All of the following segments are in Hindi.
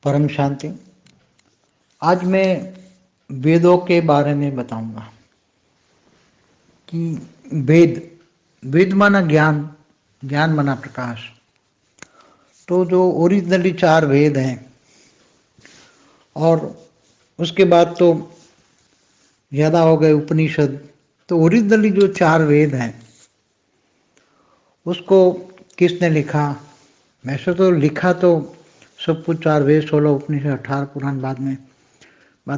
परम शांति। आज मैं वेदों के बारे में बताऊंगा कि वेद वेद माना ज्ञान, ज्ञान माना प्रकाश। तो जो ओरिजिनली 4 वेद हैं और उसके बाद तो ज़्यादा हो गए उपनिषद। तो ओरिजिनली जो 4 वेद हैं उसको किसने लिखा? वैसे तो लिखा तो सब कुछ 4 वेद, 16 उपनिषद, 18 पुराण बाद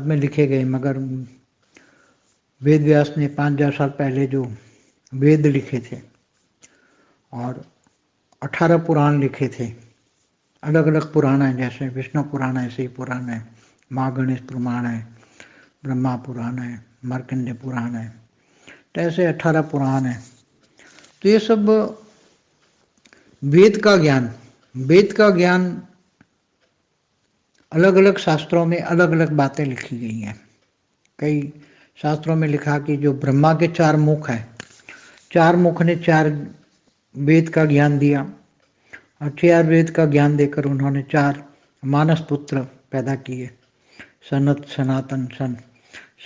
में लिखे गए, मगर वेद व्यास ने 5000 साल पहले जो वेद लिखे थे और 18 पुराण लिखे थे। अलग अलग पुराण है, जैसे विष्णु पुराण है, शिव पुराण है, महागणेश पुराण है, ब्रह्मा पुराण है, मार्कंडेय पुराण है। तो ऐसे 18 पुराण है। तो ये सब वेद का ज्ञान अलग अलग शास्त्रों में अलग अलग बातें लिखी गई हैं। कई शास्त्रों में लिखा कि जो ब्रह्मा के 4 मुख हैं, 4 मुख ने 4 वेद का ज्ञान दिया और 4 वेद का ज्ञान देकर उन्होंने 4 मानस पुत्र पैदा किए। सनत, सनातन,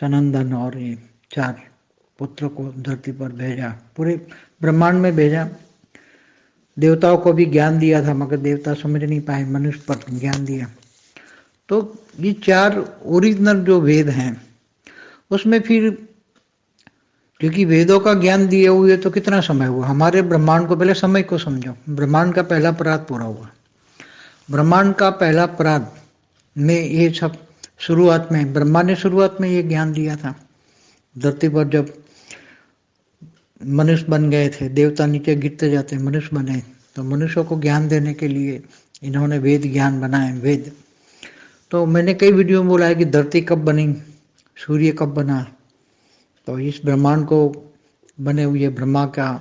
सनंदन और ये 4 पुत्र को धरती पर भेजा, पूरे ब्रह्मांड में भेजा। देवताओं को भी ज्ञान दिया था, मगर देवता समझ नहीं पाए, मनुष्य पर ज्ञान दिया। तो ये 4 ओरिजिनल जो वेद हैं उसमें फिर, क्योंकि वेदों का ज्ञान दिए हुए तो कितना समय हुआ हमारे ब्रह्मांड को, पहले समय को समझो। ब्रह्मांड का पहला परात पूरा हुआ। ब्रह्मांड का पहला परात में ये सब शुरुआत में ब्रह्मा ने शुरुआत में ये ज्ञान दिया था। धरती पर जब मनुष्य बन गए थे, देवता नीचे गिरते जाते मनुष्य बने, तो मनुष्यों को ज्ञान देने के लिए इन्होंने वेद ज्ञान बनाए। वेद तो मैंने कई वीडियो में बोला है कि धरती कब बनी, सूर्य कब बना। तो इस ब्रह्मांड को बने हुए ब्रह्मा का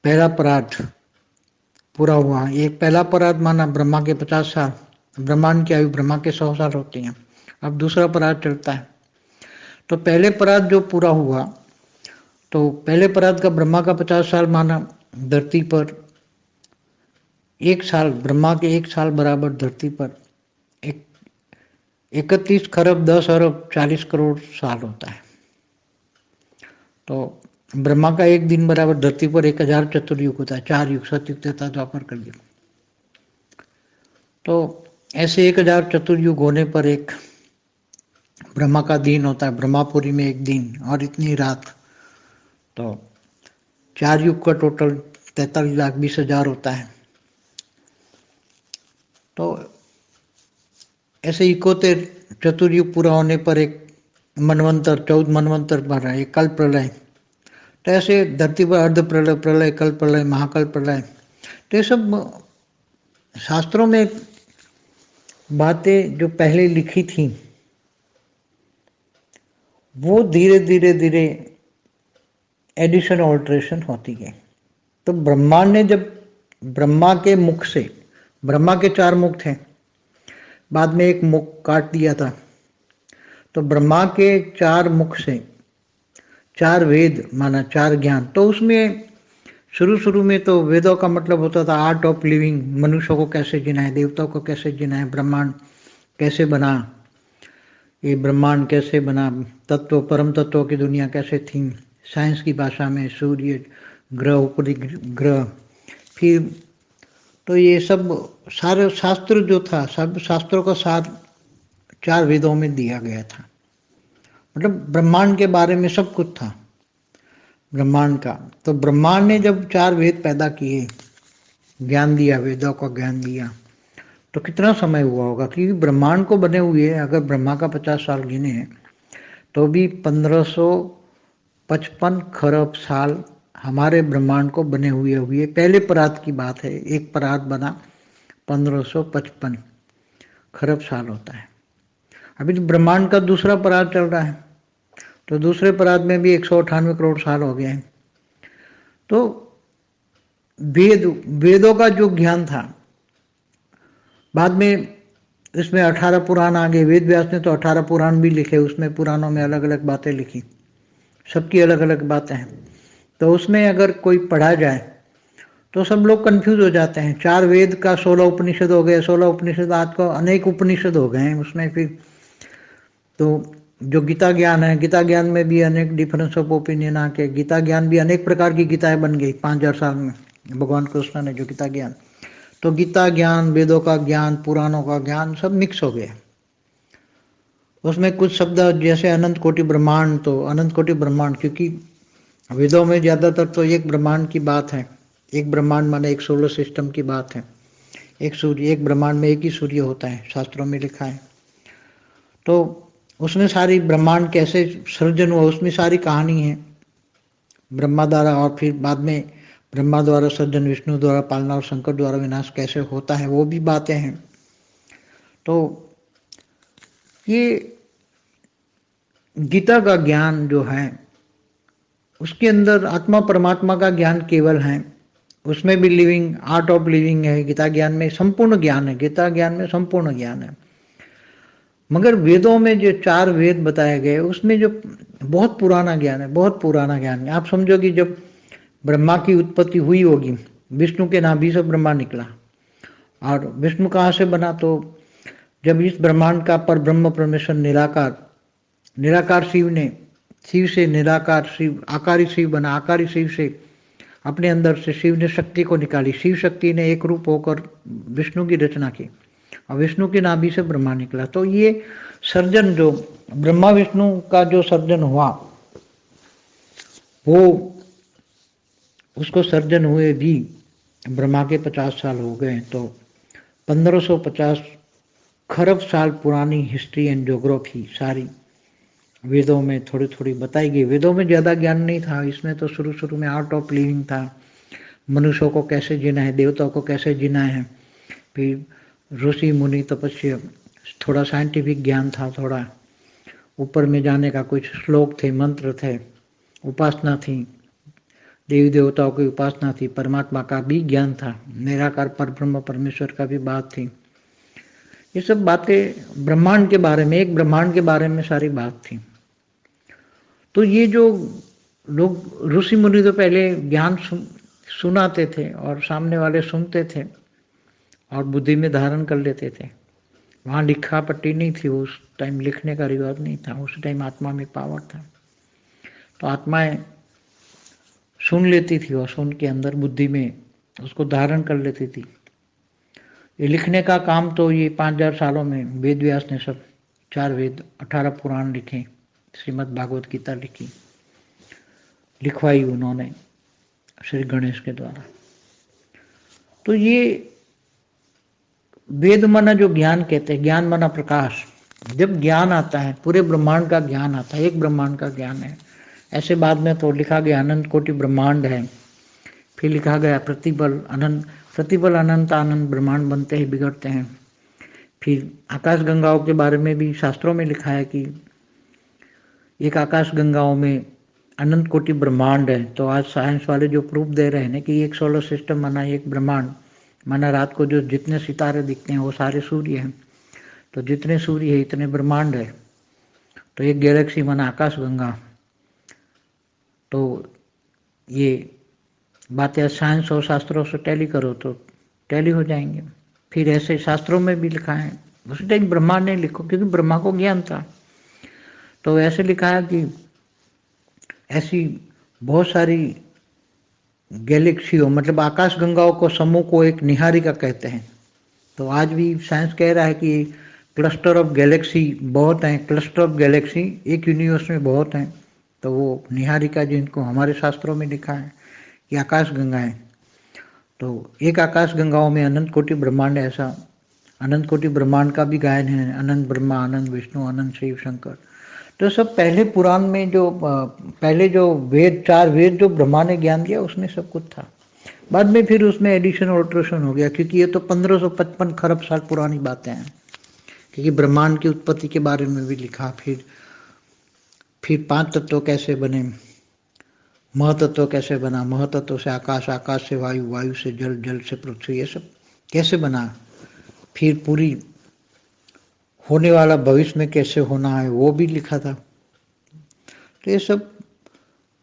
पहला परात पूरा हुआ। एक पहला परात माना ब्रह्मा के 50 साल, ब्रह्मांड की आयु ब्रह्मा के 100 साल होती है। अब दूसरा परात चलता है। तो पहले परात जो पूरा हुआ, तो पहले परात का ब्रह्मा का 50 साल माना। धरती पर 1 साल, ब्रह्मा के 1 साल बराबर धरती पर 31 खरब 10 अरब 40 करोड़ साल होता है। तो ब्रह्मा का 1 दिन बराबर धरती पर 1000 चतुर्युग होता है। 4 युग, सतयुग, त्रेता, द्वापर, कलयुग। तो ऐसे 1000 चतुर्युग होने पर एक ब्रह्मा का दिन होता है, ब्रह्मापुरी में 1 दिन और इतनी रात। तो 4 युग का टोटल 43,20,000 होता है। तो ऐसे 71 चतुर्युग पूरा होने पर एक मनवंतर, 14 मनवंतर बना, एक कल्प प्रलय। तो ऐसे धरती पर अर्ध प्रलय, प्रलय, कल्प प्रलय, महाकल्प प्रलय। तो ये सब शास्त्रों में बातें जो पहले लिखी थी वो धीरे धीरे धीरे एडिशन ऑल्ट्रेशन होती गई। तो ब्रह्मांड ने जब ब्रह्मा के मुख से, ब्रह्मा के 4 मुख थे, बाद में एक मुख काट दिया था। तो ब्रह्मा के 4 मुख से 4 वेद माना 4 ज्ञान। तो उसमें शुरू में तो वेदों का मतलब होता था आर्ट ऑफ लिविंग, मनुष्यों को कैसे जीना है, देवताओं को कैसे जीना है, ब्रह्मांड कैसे बना, ये ब्रह्मांड कैसे बना, तत्व परम तत्वों की दुनिया कैसे थी, साइंस की भाषा में सूर्य, ग्रह, ऊपरी ग्रह। फिर तो ये सब सारे शास्त्र जो था, सब शास्त्रों का सार 4 वेदों में दिया गया था। मतलब ब्रह्मांड के बारे में सब कुछ था ब्रह्मांड का। तो ब्रह्मांड ने जब 4 वेद पैदा किए, ज्ञान दिया, वेदों का ज्ञान दिया, तो कितना समय हुआ होगा? क्योंकि ब्रह्मांड को बने हुए अगर ब्रह्मा का 50 साल गिने तो भी 1555 खरब साल हमारे ब्रह्मांड को बने हुए पहले परात की बात है। एक परात बना 1555 खरब साल होता है। अभी तो ब्रह्मांड का दूसरा परात चल रहा है, तो दूसरे परात में भी 198 करोड़ साल हो गए हैं। तो वेदों का जो ज्ञान था, बाद में इसमें 18 पुराण आ गए। वेद व्यास ने तो 18 पुराण भी लिखे, उसमें पुराणों में अलग अलग बातें लिखी, सबकी अलग अलग बातें हैं। तो उसमें अगर कोई पढ़ा जाए तो सब लोग कंफ्यूज हो जाते हैं। 4 वेद का 16 उपनिषद हो गए, 16 उपनिषद आज को अनेक उपनिषद हो गए हैं उसमें। फिर तो जो गीता ज्ञान है, गीता ज्ञान में भी अनेक डिफरेंस ऑफ ओपिनियन आके गीता ज्ञान भी अनेक प्रकार की गीताएं बन गई 5000 साल में, भगवान कृष्ण ने जो गीता ज्ञान। तो गीता ज्ञान, वेदों का ज्ञान, पुराणों का ज्ञान सब मिक्स हो गया। उसमें कुछ शब्द जैसे अनंत कोटि ब्रह्मांड, तो अनंत कोटि ब्रह्मांड, क्योंकि वेदों में ज्यादातर तो एक ब्रह्मांड की बात है। एक ब्रह्मांड माने एक सोलर सिस्टम की बात है। एक सूर्य, एक ब्रह्मांड में एक ही सूर्य होता है, शास्त्रों में लिखा है। तो उसमें सारी ब्रह्मांड कैसे सृजन हुआ उसमें सारी कहानी है ब्रह्मा द्वारा, और फिर बाद में ब्रह्मा द्वारा सृजन, विष्णु द्वारा पालना और शंकर द्वारा विनाश कैसे होता है वो भी बातें हैं। तो ये गीता का ज्ञान जो है उसके अंदर आत्मा परमात्मा का ज्ञान केवल है। उसमें भी लिविंग, आर्ट ऑफ लिविंग है। गीता ज्ञान में संपूर्ण ज्ञान है, गीता ज्ञान में संपूर्ण ज्ञान है। मगर वेदों में जो 4 वेद बताए गए उसमें जो बहुत पुराना ज्ञान है, बहुत पुराना ज्ञान है। आप समझो कि जब ब्रह्मा की उत्पत्ति हुई होगी, विष्णु के नाभि से ब्रह्मा निकला, और विष्णु कहाँ से बना? तो जब इस ब्रह्मांड का पर ब्रह्म परमेश्वर निराकार, निराकार शिव ने, शिव से निराकार शिव, आकारी शिव बना। आकारी शिव से अपने अंदर से शिव ने शक्ति को निकाली। शिव शक्ति ने एक रूप होकर विष्णु की रचना की, और विष्णु की नाभि से ब्रह्मा निकला। तो ये सर्जन जो ब्रह्मा विष्णु का जो सर्जन हुआ, वो उसको सर्जन हुए भी ब्रह्मा के 50 साल हो गए। तो 1550 खरब साल पुरानी हिस्ट्री एंड ज्योग्राफी सारी वेदों में थोड़ी थोड़ी बताई गई। वेदों में ज़्यादा ज्ञान नहीं था इसमें, तो शुरू शुरू में आर्ट ऑफ लिविंग था, मनुष्यों को कैसे जीना है, देवताओं को कैसे जीना है, फिर ऋषि मुनि तपस्या, थोड़ा साइंटिफिक ज्ञान था, थोड़ा ऊपर में जाने का कुछ श्लोक थे, मंत्र थे, उपासना थी, देवी देवताओं की उपासना थी, परमात्मा का भी ज्ञान था, निराकार पर ब्रह्म परमेश्वर का भी बात थी। ये सब बातें ब्रह्मांड के बारे में, एक ब्रह्मांड के बारे में सारी बात थी। तो ये जो लोग ऋषि मुनि तो पहले ज्ञान सुनाते थे और सामने वाले सुनते थे और बुद्धि में धारण कर लेते थे। वहाँ लिखा पट्टी नहीं थी, उस टाइम लिखने का रिवाज नहीं था। उस टाइम आत्मा में पावर था, तो आत्माएं सुन लेती थी और सुन के अंदर बुद्धि में उसको धारण कर लेती थी। ये लिखने का काम तो ये 5000 सालों में वेद व्यास ने सब 4 वेद, 18 पुराण लिखे, श्रीमद् भागवत गीता लिखी, लिखवाई उन्होंने श्री गणेश के द्वारा। तो ये वेद माना जो ज्ञान कहते हैं, ज्ञान माना प्रकाश। जब ज्ञान आता है, पूरे ब्रह्मांड का ज्ञान आता है, एक ब्रह्मांड का ज्ञान है। ऐसे बाद में तो लिखा गया अनंत कोटि ब्रह्मांड है, फिर लिखा गया प्रतिबल अनंत, प्रतिबल अनंत आनंद ब्रह्मांड बनते हैं, बिगड़ते हैं। फिर आकाश गंगाओं के बारे में भी शास्त्रों में लिखा है कि एक आकाश गंगाओं में अनंत कोटि ब्रह्मांड है। तो आज साइंस वाले जो प्रूफ दे रहे हैं ना कि एक सोलर सिस्टम माना एक ब्रह्मांड, माना रात को जो जितने सितारे दिखते हैं वो सारे सूर्य हैं, तो जितने सूर्य है इतने ब्रह्मांड है। तो एक गैलेक्सी माना आकाश गंगा। तो ये बातें साइंस और शास्त्रों से टैली करो तो टैली हो जाएंगे। फिर ऐसे शास्त्रों में भी लिखा है, उसी टाइम ब्रह्मा ने लिखो क्योंकि ब्रह्मा को ज्ञान था। तो ऐसे लिखा है कि ऐसी बहुत सारी गैलेक्सियों, मतलब आकाश गंगाओं को समूह को एक निहारिका कहते हैं। तो आज भी साइंस कह रहा है कि क्लस्टर ऑफ गैलेक्सी बहुत हैं, क्लस्टर ऑफ गैलेक्सी एक यूनिवर्स में बहुत हैं। तो वो निहारिका जिनको हमारे शास्त्रों में लिखा है कि आकाश गंगा है। तो एक आकाश गंगाओं में अनंत कोटि ब्रह्मांड है। ऐसा अनंत कोटि ब्रह्मांड का भी गायन है, अनंत ब्रह्मा, अनंत विष्णु, अनंत शिव शंकर। तो सब पहले पुराण में जो पहले जो वेद, 4 वेद जो ब्रह्मा ने ज्ञान दिया उसमें सब कुछ था। बाद में फिर उसमें एडिशन ऑल्ट्रेशन हो गया, क्योंकि ये तो 1555 खरब साल पुरानी बातें हैं। क्योंकि ब्रह्मांड की उत्पत्ति के बारे में भी लिखा, फिर 5 तत्व कैसे बने, महतत्व कैसे बना, महतत्व से आकाश, आकाश से वायु, वायु से जल, जल से पृथ्वी, ये सब कैसे बना। फिर पूरी होने वाला भविष्य में कैसे होना है वो भी लिखा था। तो ये सब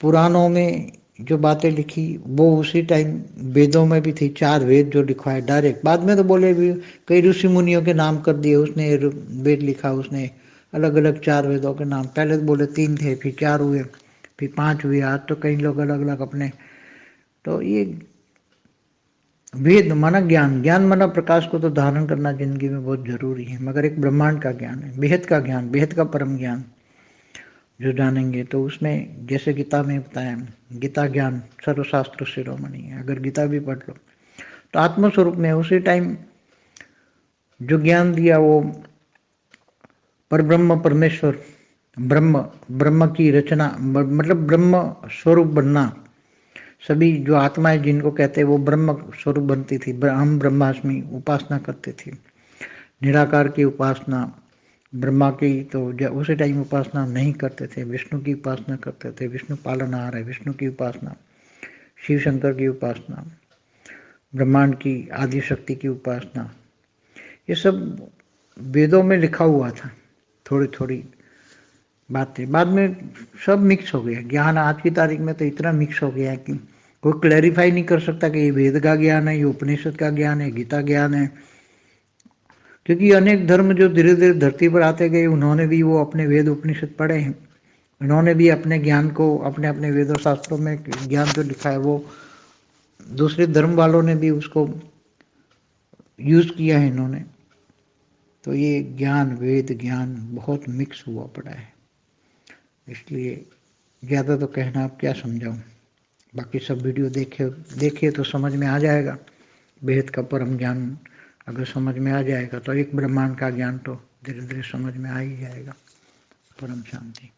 पुराणों में जो बातें लिखी वो उसी टाइम वेदों में भी थी, 4 वेद जो लिखवाए डायरेक्ट। बाद में तो बोले भी कई ऋषि मुनियों के नाम कर दिए उसने, वेद लिखा उसने, अलग अलग 4 वेदों के नाम। पहले तो बोले 3 थे, फिर 4 हुए, फिर 5 हुए, आज तो कई लोग अलग अलग अपने। तो ये वेद माना ज्ञान, ज्ञान माना प्रकाश को तो धारण करना जिंदगी में बहुत जरूरी है, मगर एक ब्रह्मांड का ज्ञान है, बेहद का ज्ञान, बेहद का परम ज्ञान जो जानेंगे। तो उसमें जैसे गीता में बताया, गीता ज्ञान सर्वशास्त्र शिरोमणि है। अगर गीता भी पढ़ लो तो आत्मस्वरूप में उसी टाइम जो ज्ञान दिया वो परब्रह्म परमेश्वर, ब्रह्म, ब्रह्म की रचना, मतलब ब्रह्म स्वरूप बनना। सभी जो आत्माएं जिनको कहते हैं वो ब्रह्म स्वरूप बनती थी। हम ब्रह्मास्मि उपासना करते थे, निराकार की उपासना। ब्रह्मा की तो उसी टाइम उपासना नहीं करते थे, विष्णु की उपासना करते थे, विष्णु पालनहार है, विष्णु की उपासना, शिव शंकर की उपासना, ब्रह्मांड की आदि शक्ति की उपासना। ये सब वेदों में लिखा हुआ था, थोड़ी थोड़ी बातें। बाद में सब मिक्स हो गया ज्ञान। आज की तारीख में तो इतना मिक्स हो गया है कि कोई क्लैरिफाई नहीं कर सकता कि ये वेद का ज्ञान है, ये उपनिषद का ज्ञान है, गीता ज्ञान है। क्योंकि अनेक धर्म जो धीरे धीरे धरती पर आते गए, उन्होंने भी वो अपने वेद उपनिषद पढ़े हैं, उन्होंने भी अपने ज्ञान को, अपने अपने वेदों शास्त्रों में ज्ञान जो लिखा है वो दूसरे धर्म वालों ने भी उसको यूज किया है इन्होंने। तो ये ज्ञान, वेद ज्ञान बहुत मिक्स हुआ पड़ा है, इसलिए ज़्यादा तो कहना अब क्या समझाऊँ। बाकी सब वीडियो देखिए तो समझ में आ जाएगा। बेहद का परम ज्ञान अगर समझ में आ जाएगा तो एक ब्रह्मांड का ज्ञान तो धीरे धीरे समझ में आ ही जाएगा। परम शांति।